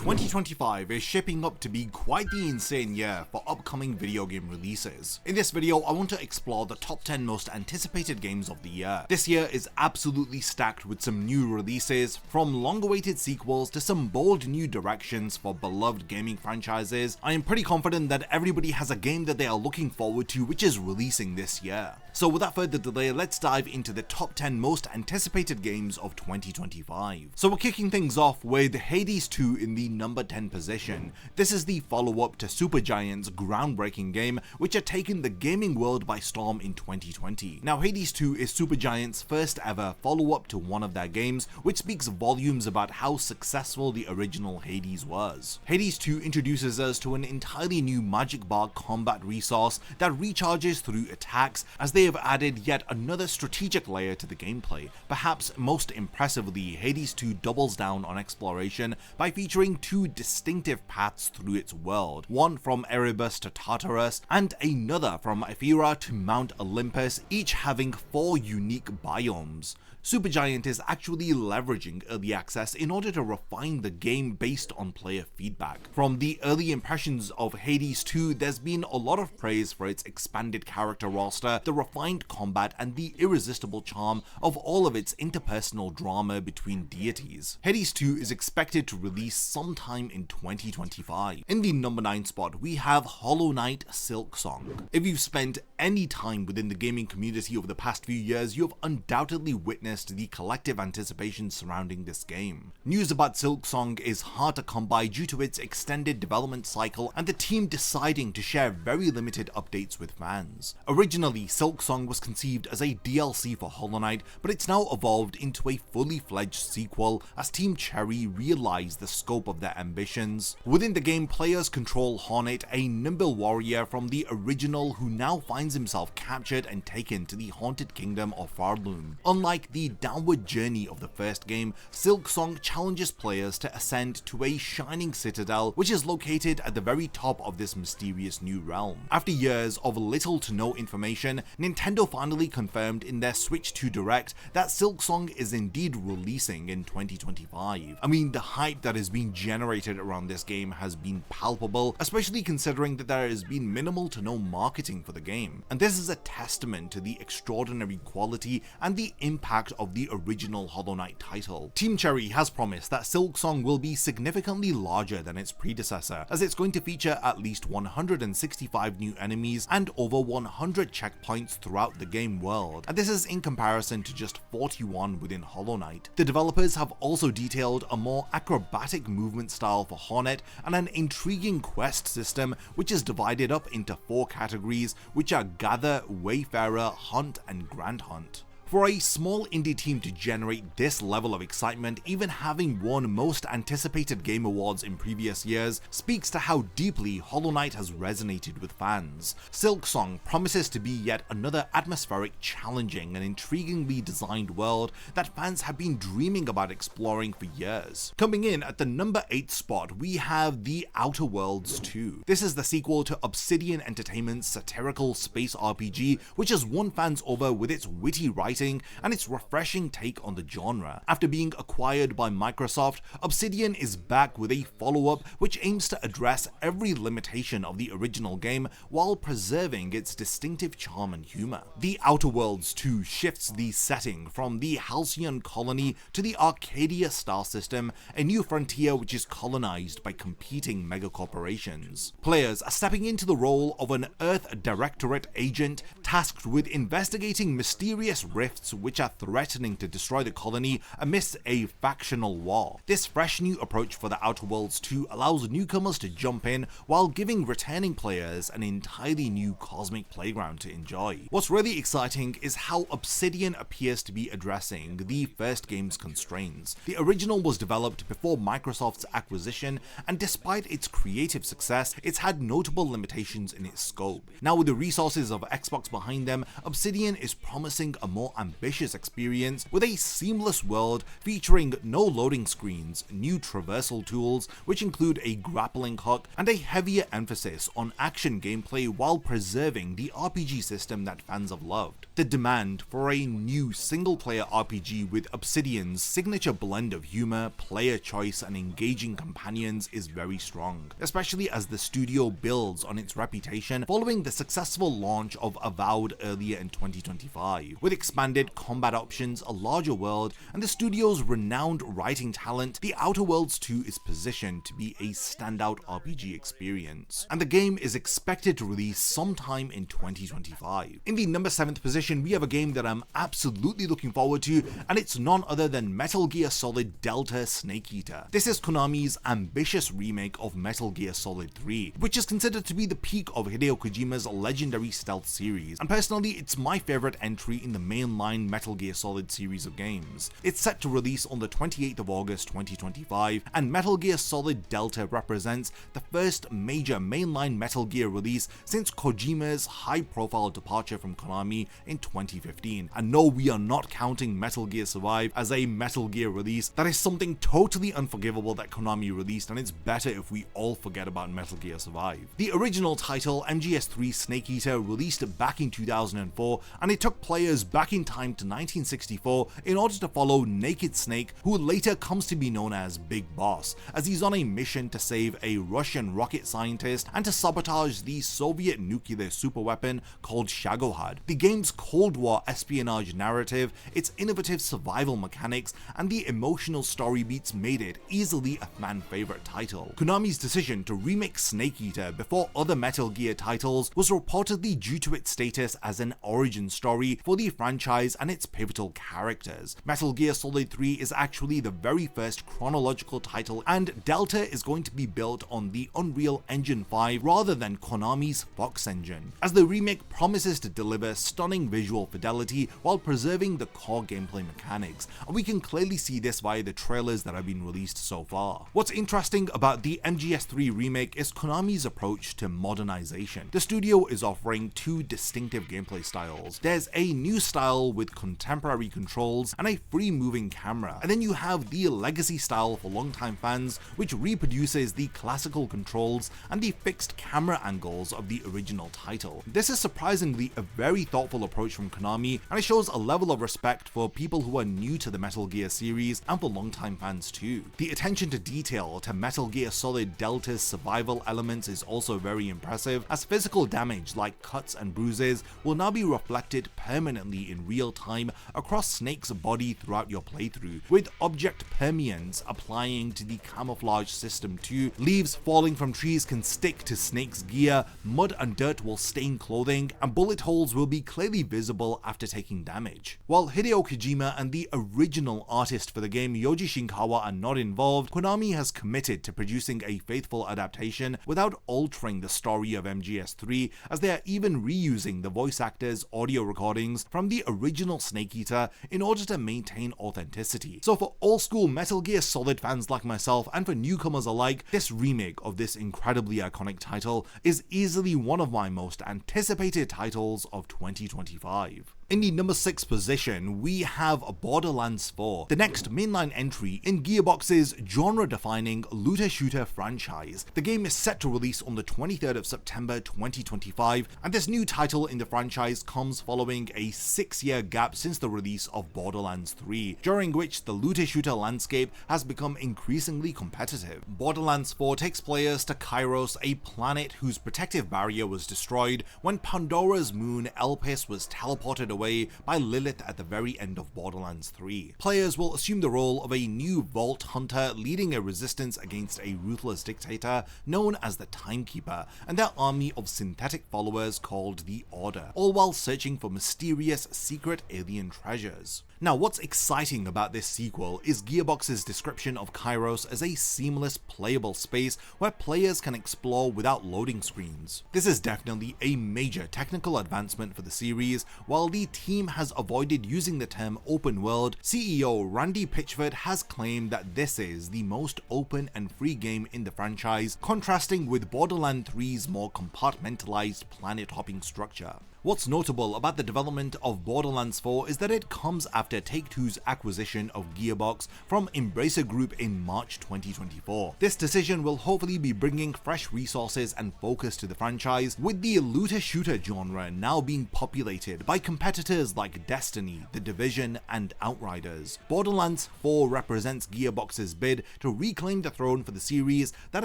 2025 is shaping up to be quite the insane year for upcoming video game releases. In this video, I want to explore the top 10 most anticipated games of the year. This year is absolutely stacked with some new releases, from long-awaited sequels to some bold new directions for beloved gaming franchises. I am pretty confident that everybody has a game that they are looking forward to which is releasing this year. So without further delay, let's dive into the top 10 most anticipated games of 2025. So we're kicking things off with Hades 2 in the number 10 position. This is the follow-up to Supergiant's groundbreaking game, which had taken the gaming world by storm in 2020. Now, Hades 2 is Supergiant's first ever follow-up to one of their games, which speaks volumes about how successful the original Hades was. Hades 2 introduces us to an entirely new magic bar combat resource that recharges through attacks, as they have added yet another strategic layer to the gameplay. Perhaps most impressively, Hades 2 doubles down on exploration by featuring two distinctive paths through its world, one from Erebus to Tartarus, and another from Ephyra to Mount Olympus, each having 4 unique biomes. Supergiant is actually leveraging early access in order to refine the game based on player feedback. From the early impressions of Hades 2, there's been a lot of praise for its expanded character roster, the refined combat, and the irresistible charm of all of its interpersonal drama between deities. Hades 2 is expected to release sometime in 2025. In the number 9 spot, we have Hollow Knight Silksong. If you've spent any time within the gaming community over the past few years, you have undoubtedly witnessed the collective anticipation surrounding this game. News about Silksong is hard to come by due to its extended development cycle and the team deciding to share very limited updates with fans. Originally, Silksong was conceived as a DLC for Hollow Knight, but it's now evolved into a fully fledged sequel as Team Cherry realized the scope of their ambitions. Within the game, players control Hornet, a nimble warrior from the original who now finds himself captured and taken to the haunted kingdom of Farloom. Unlike the downward journey of the first game, Silksong challenges players to ascend to a shining citadel which is located at the very top of this mysterious new realm. After years of little to no information, Nintendo finally confirmed in their Switch 2 Direct that Silksong is indeed releasing in 2025. I mean, the hype that has been generated around this game has been palpable, especially considering that there has been minimal to no marketing for the game. And this is a testament to the extraordinary quality and the impact of the original Hollow Knight title. Team Cherry has promised that Silksong will be significantly larger than its predecessor, as it's going to feature at least 165 new enemies and over 100 checkpoints throughout the game world, and this is in comparison to just 41 within Hollow Knight. The developers have also detailed a more acrobatic movement style for Hornet and an intriguing quest system which is divided up into 4 categories, which are Gather, Wayfarer, Hunt, and Grand Hunt. For a small indie team to generate this level of excitement, even having won most anticipated game awards in previous years, speaks to how deeply Hollow Knight has resonated with fans. Silksong promises to be yet another atmospheric, challenging, and intriguingly designed world that fans have been dreaming about exploring for years. Coming in at the number 8 spot, we have The Outer Worlds 2. This is the sequel to Obsidian Entertainment's satirical space RPG, which has won fans over with its witty writing and its refreshing take on the genre. After being acquired by Microsoft, Obsidian is back with a follow-up which aims to address every limitation of the original game while preserving its distinctive charm and humor. The Outer Worlds 2 shifts the setting from the Halcyon colony to the Arcadia star system, a new frontier which is colonized by competing megacorporations. Players are stepping into the role of an Earth Directorate agent tasked with investigating mysterious rifts which are threatening to destroy the colony amidst a factional war. This fresh new approach for the Outer Worlds 2 allows newcomers to jump in while giving returning players an entirely new cosmic playground to enjoy. What's really exciting is how Obsidian appears to be addressing the first game's constraints. The original was developed before Microsoft's acquisition, and despite its creative success, it's had notable limitations in its scope. Now, with the resources of Xbox behind them, Obsidian is promising a more more ambitious experience with a seamless world featuring no loading screens, new traversal tools which include a grappling hook, and a heavier emphasis on action gameplay while preserving the RPG system that fans have loved. The demand for a new single-player RPG with Obsidian's signature blend of humor, player choice, and engaging companions is very strong, especially as the studio builds on its reputation following the successful launch of Avowed earlier in 2025. With expanded combat options, a larger world, and the studio's renowned writing talent, The Outer Worlds 2 is positioned to be a standout RPG experience, and the game is expected to release sometime in 2025. In the number 7th position, we have a game that I'm absolutely looking forward to, and it's none other than Metal Gear Solid Delta Snake Eater. This is Konami's ambitious remake of Metal Gear Solid 3, which is considered to be the peak of Hideo Kojima's legendary stealth series, and personally it's my favorite entry in the mainline Metal Gear Solid series of games. It's set to release on the 28th of August 2025, and Metal Gear Solid Delta represents the first major mainline Metal Gear release since Kojima's high-profile departure from Konami in 2015. And no, we are not counting Metal Gear Survive as a Metal Gear release. That is something totally unforgivable that Konami released, and it's better if we all forget about Metal Gear Survive. The original title, MGS3 Snake Eater, released back in 2004, and it took players back in time to 1964 in order to follow Naked Snake, who later comes to be known as Big Boss, as he's on a mission to save a Russian rocket scientist and to sabotage the Soviet nuclear superweapon called Shagohod. The game's Cold War espionage narrative, its innovative survival mechanics, and the emotional story beats made it easily a fan favorite title. Konami's decision to remake Snake Eater before other Metal Gear titles was reportedly due to its status as an origin story for the franchise and its pivotal characters. Metal Gear Solid 3 is actually the very first chronological title, and Delta is going to be built on the Unreal Engine 5 rather than Konami's Fox engine, as the remake promises to deliver stunning visual fidelity while preserving the core gameplay mechanics, and we can clearly see this via the trailers that have been released so far. What's interesting about the MGS3 remake is Konami's approach to modernization. The studio is offering two distinctive gameplay styles. There's a new style with contemporary controls and a free-moving camera, and then you have the legacy style for longtime fans, which reproduces the classical controls and the fixed camera angles of the original title. This is surprisingly a very thoughtful approach from Konami, and it shows a level of respect for people who are new to the Metal Gear series and for longtime fans too. The attention to detail to Metal Gear Solid Delta's survival elements is also very impressive, as physical damage like cuts and bruises will now be reflected permanently in real time across Snake's body throughout your playthrough, with object permeance applying to the camouflage system too. Leaves falling from trees can stick to Snake's gear, mud and dirt will stain clothing, and bullet holes will be clearly visible after taking damage. While Hideo Kojima and the original artist for the game, Yoji Shinkawa, are not involved, Konami has committed to producing a faithful adaptation without altering the story of MGS3, as they are even reusing the voice actors' audio recordings from the original Snake Eater in order to maintain authenticity. So for old-school Metal Gear Solid fans like myself, and for newcomers alike, this remake of this incredibly iconic title is easily one of my most anticipated titles of 2025. In the number 6 position, we have Borderlands 4, the next mainline entry in Gearbox's genre-defining looter-shooter franchise. The game is set to release on the 23rd of September 2025, and this new title in the franchise comes following a 6-year gap since the release of Borderlands 3, during which the looter-shooter landscape has become increasingly competitive. Borderlands 4 takes players to Kairos, a planet whose protective barrier was destroyed when Pandora's moon Elpis was teleported away by Lilith at the very end of Borderlands 3. Players will assume the role of a new Vault Hunter leading a resistance against a ruthless dictator known as the Timekeeper and their army of synthetic followers called the Order, all while searching for mysterious secret alien treasures. Now, what's exciting about this sequel is Gearbox's description of Kairos as a seamless, playable space where players can explore without loading screens. This is definitely a major technical advancement for the series. While the team has avoided using the term open world, CEO Randy Pitchford has claimed that this is the most open and free game in the franchise, contrasting with Borderlands 3's more compartmentalized planet-hopping structure. What's notable about the development of Borderlands 4 is that it comes after Take-Two's acquisition of Gearbox from Embracer Group in March 2024. This decision will hopefully be bringing fresh resources and focus to the franchise, with the looter-shooter genre now being populated by competitors like Destiny, The Division, and Outriders. Borderlands 4 represents Gearbox's bid to reclaim the throne for the series that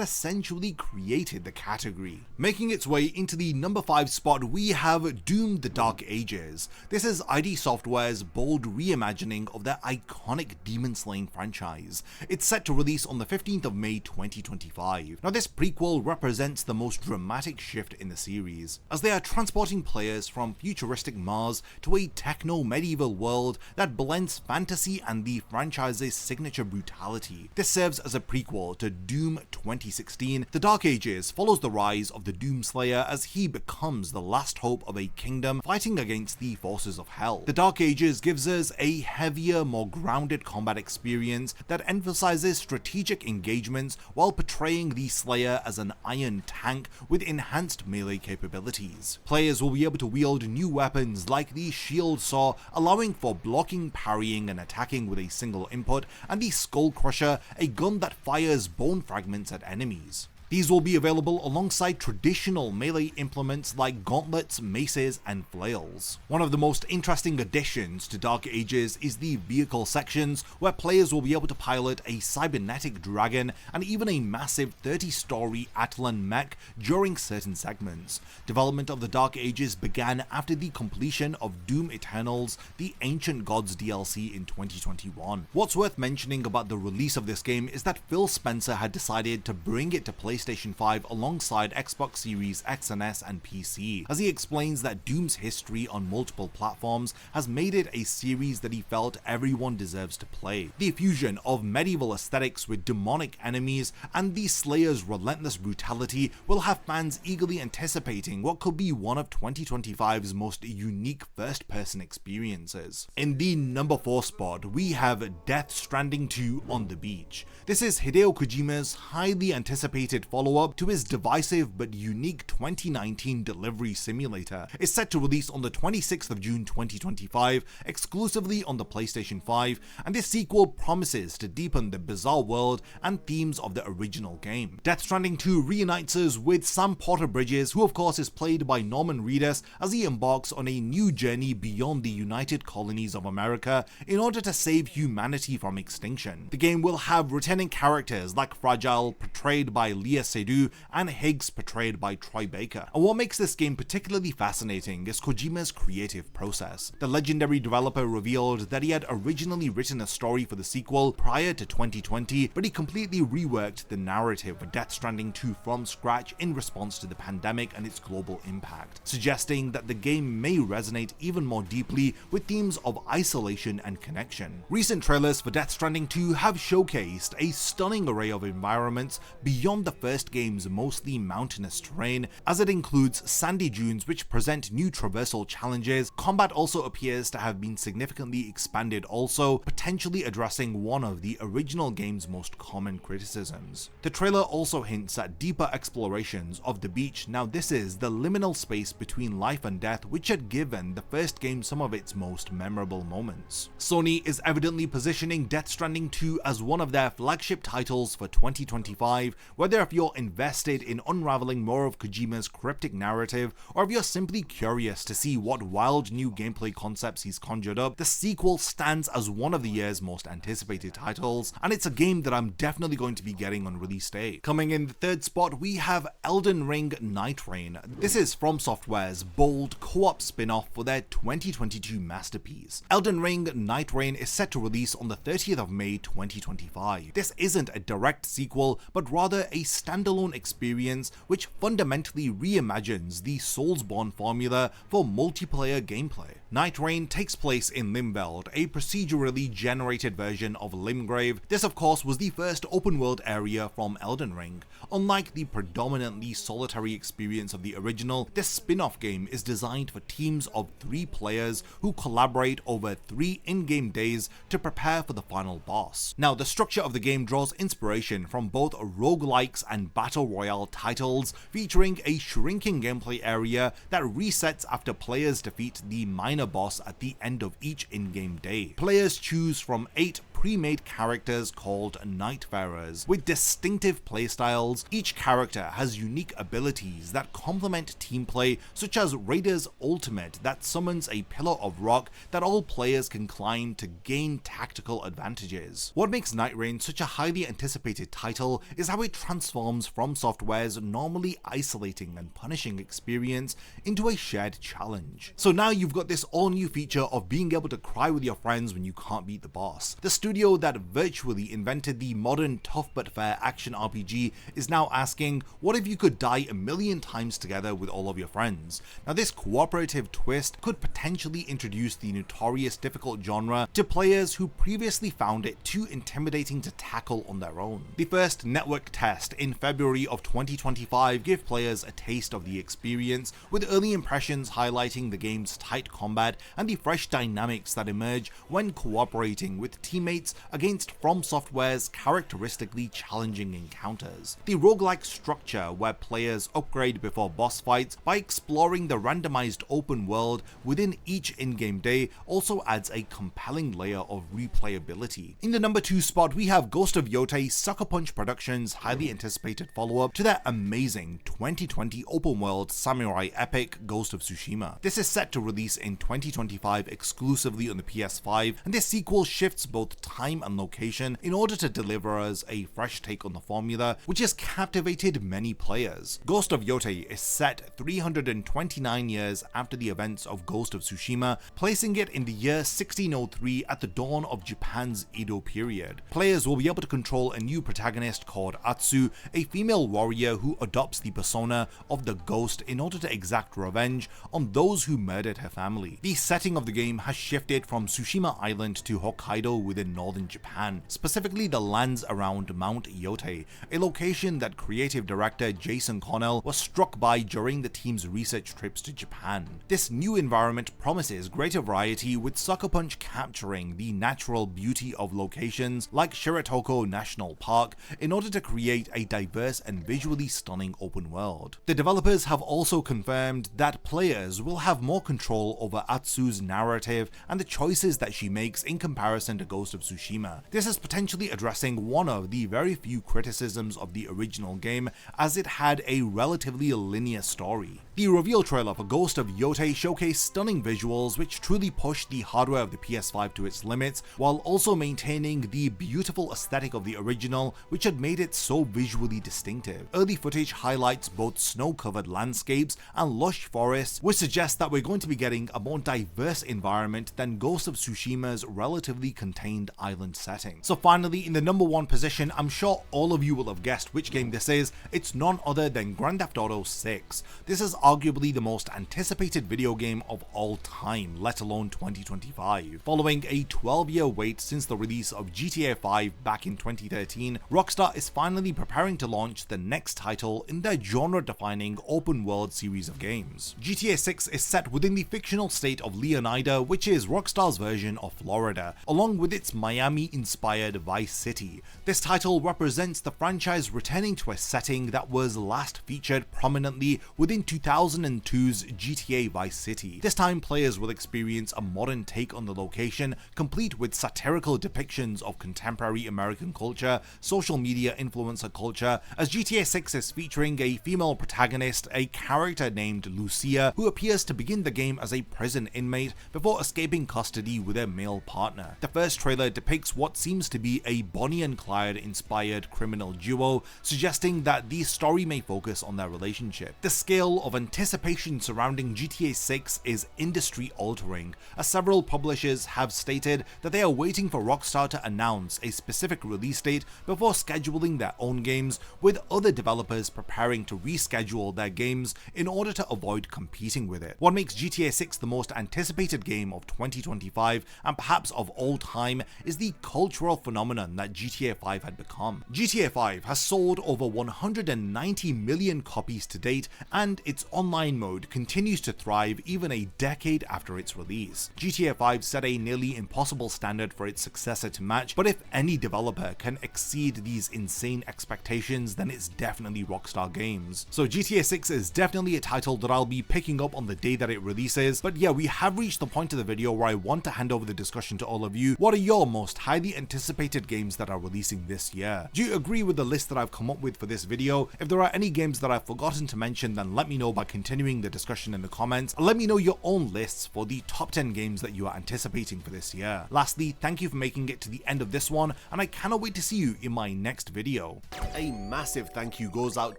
essentially created the category. Making its way into the number 5 spot, we have Doom: The Dark Ages. This is ID Software's bold reimagining of their iconic demon-slaying franchise. It's set to release on the 15th of May 2025. Now, this prequel represents the most dramatic shift in the series, as they are transporting players from futuristic Mars to a techno-medieval world that blends fantasy and the franchise's signature brutality. This serves as a prequel to Doom 2016. The Dark Ages follows the rise of the Doomslayer as he becomes the last hope of a kingdom fighting against the forces of hell. The Dark Ages gives us a heavier, more grounded combat experience that emphasizes strategic engagements while portraying the Slayer as an iron tank with enhanced melee capabilities. Players will be able to wield new weapons like the Shield Saw, allowing for blocking, parrying, and attacking with a single input, and the Skull Crusher, a gun that fires bone fragments at enemies. These will be available alongside traditional melee implements like gauntlets, maces, and flails. One of the most interesting additions to Dark Ages is the vehicle sections, where players will be able to pilot a cybernetic dragon and even a massive 30-story Atlan mech during certain segments. Development of the Dark Ages began after the completion of Doom Eternal's The Ancient Gods DLC in 2021. What's worth mentioning about the release of this game is that Phil Spencer had decided to bring it to PlayStation 5 alongside Xbox Series X and S and PC, as he explains that Doom's history on multiple platforms has made it a series that he felt everyone deserves to play. The fusion of medieval aesthetics with demonic enemies and the Slayer's relentless brutality will have fans eagerly anticipating what could be one of 2025's most unique first-person experiences. In the number 4 spot, we have Death Stranding 2 on the Beach. This is Hideo Kojima's highly anticipated follow-up to his divisive but unique 2019 delivery simulator. It's set to release on the 26th of June 2025, exclusively on the PlayStation 5, and this sequel promises to deepen the bizarre world and themes of the original game. Death Stranding 2 reunites us with Sam Porter-Bridges, who of course is played by Norman Reedus, as he embarks on a new journey beyond the United Colonies of America in order to save humanity from extinction. The game will have returning characters like Fragile, portrayed by Leah Seydoux, and Higgs, portrayed by Troy Baker. And what makes this game particularly fascinating is Kojima's creative process. The legendary developer revealed that he had originally written a story for the sequel prior to 2020, but he completely reworked the narrative for Death Stranding 2 from scratch in response to the pandemic and its global impact, suggesting that the game may resonate even more deeply with themes of isolation and connection. Recent trailers for Death Stranding 2 have showcased a stunning array of environments beyond the first game's mostly mountainous terrain, as it includes sandy dunes which present new traversal challenges. Combat also appears to have been significantly expanded, also potentially addressing one of the original game's most common criticisms. The trailer also hints at deeper explorations of the beach. Now, this is the liminal space between life and death which had given the first game some of its most memorable moments. Sony is evidently positioning Death Stranding 2 as one of their flagship titles for 2025, whether if you're invested in unraveling more of Kojima's cryptic narrative, or if you're simply curious to see what wild new gameplay concepts he's conjured up. The sequel stands as one of the year's most anticipated titles, and it's a game that I'm definitely going to be getting on release day. Coming in the 3rd spot, we have Elden Ring Nightreign. This is From Software's bold co-op spin-off for their 2022 masterpiece. Elden Ring Nightreign is set to release on the 30th of May 2025. This isn't a direct sequel, but rather a standalone experience which fundamentally reimagines the Soulsborne formula for multiplayer gameplay. Nightreign takes place in Limveld, a procedurally generated version of Limgrave. This of course was the first open world area from Elden Ring. Unlike the predominantly solitary experience of the original, this spin-off game is designed for teams of 3 players who collaborate over 3 in-game days to prepare for the final boss. Now, the structure of the game draws inspiration from both roguelikes and battle royale titles, featuring a shrinking gameplay area that resets after players defeat the minor boss at the end of each in-game day. Players choose from 8 pre-made characters called Nightfarers with distinctive playstyles. Each character has unique abilities that complement team play, such as Raider's ultimate that summons a pillar of rock that all players can climb to gain tactical advantages. What makes Nightreign such a highly anticipated title is how it transforms From Software's normally isolating and punishing experience into a shared challenge. So now you've got this all new feature of being able to cry with your friends when you can't beat the boss. The studio that virtually invented the modern tough but fair action RPG is now asking, what if you could die a million times together with all of your friends? Now, this cooperative twist could potentially introduce the notorious difficult genre to players who previously found it too intimidating to tackle on their own. The first network test in February of 2025 gave players a taste of the experience, with early impressions highlighting the game's tight combat and the fresh dynamics that emerge when cooperating with teammates against From Software's characteristically challenging encounters. The roguelike structure, where players upgrade before boss fights by exploring the randomized open world within each in-game day, also adds a compelling layer of replayability. In the number 2 spot, we have Ghost of Yotei, Sucker Punch Productions' highly anticipated follow-up to their amazing 2020 open world samurai epic Ghost of Tsushima. This is set to release in 2025 exclusively on the PS5, and this sequel shifts both time and location in order to deliver us a fresh take on the formula, which has captivated many players. Ghost of Yotei is set 329 years after the events of Ghost of Tsushima, placing it in the year 1603 at the dawn of Japan's Edo period. Players will be able to control a new protagonist called Atsu, a female warrior who adopts the persona of the ghost in order to exact revenge on those who murdered her family. The setting of the game has shifted from Tsushima Island to Hokkaido within northern Japan, specifically the lands around Mount Yotei, a location that creative director Jason Connell was struck by during the team's research trips to Japan. This new environment promises greater variety, with Sucker Punch capturing the natural beauty of locations like Shiratoko National Park in order to create a diverse and visually stunning open world. The developers have also confirmed that players will have more control over Atsu's narrative and the choices that she makes in comparison to Ghost of Tsushima. This is potentially addressing one of the very few criticisms of the original game, as it had a relatively linear story. The reveal trailer for Ghost of Yotei showcased stunning visuals which truly pushed the hardware of the PS5 to its limits, while also maintaining the beautiful aesthetic of the original, which had made it so visually distinctive. Early footage highlights both snow-covered landscapes and lush forests, which suggests that we're going to be getting a more diverse environment than Ghost of Tsushima's relatively contained island setting. So finally, in the number 1 position, I'm sure all of you will have guessed which game this is. It's none other than Grand Theft Auto 6. This is arguably the most anticipated video game of all time, let alone 2025. Following a 12-year wait since the release of GTA 5 back in 2013, Rockstar is finally preparing to launch the next title in their genre-defining open-world series of games. GTA 6 is set within the fictional state of Leonida, which is Rockstar's version of Florida, along with its Miami-inspired Vice City. This title represents the franchise returning to a setting that was last featured prominently within 2002's GTA Vice City. This time, players will experience a modern take on the location, complete with satirical depictions of contemporary American culture, social media influencer culture, as GTA 6 is featuring a female protagonist, a character named Lucia, who appears to begin the game as a prison inmate before escaping custody with her male partner. The first trailer trailer depicts what seems to be a Bonnie and Clyde inspired criminal duo, suggesting that the story may focus on their relationship. The scale of anticipation surrounding GTA 6 is industry altering, as several publishers have stated that they are waiting for Rockstar to announce a specific release date before scheduling their own games, with other developers preparing to reschedule their games in order to avoid competing with it. What makes GTA 6 the most anticipated game of 2025 and perhaps of all time is the cultural phenomenon that GTA 5 had become. GTA 5 has sold over 190 million copies to date, and its online mode continues to thrive even a decade after its release. GTA 5 set a nearly impossible standard for its successor to match, but if any developer can exceed these insane expectations, then it's definitely Rockstar Games. So GTA 6 is definitely a title that I'll be picking up on the day that it releases, but yeah, we have reached the point of the video where I want to hand over the discussion to all of you. What are your most highly anticipated games that are releasing this year? Do you agree with the list that I've come up with for this video? If there are any games that I've forgotten to mention, then let me know by continuing the discussion in the comments, and let me know your own lists for the top 10 games that you are anticipating for this year. Lastly, thank you for making it to the end of this one, and I cannot wait to see you in my next video. A massive thank you goes out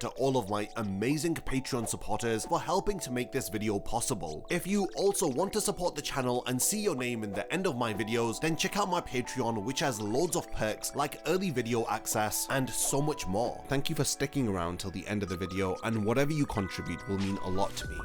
to all of my amazing Patreon supporters for helping to make this video possible. If you also want to support the channel and see your name in the end of my videos, then check out my Patreon, which has loads of perks like early video access and so much more. Thank you for sticking around till the end of the video, and whatever you contribute will mean a lot to me.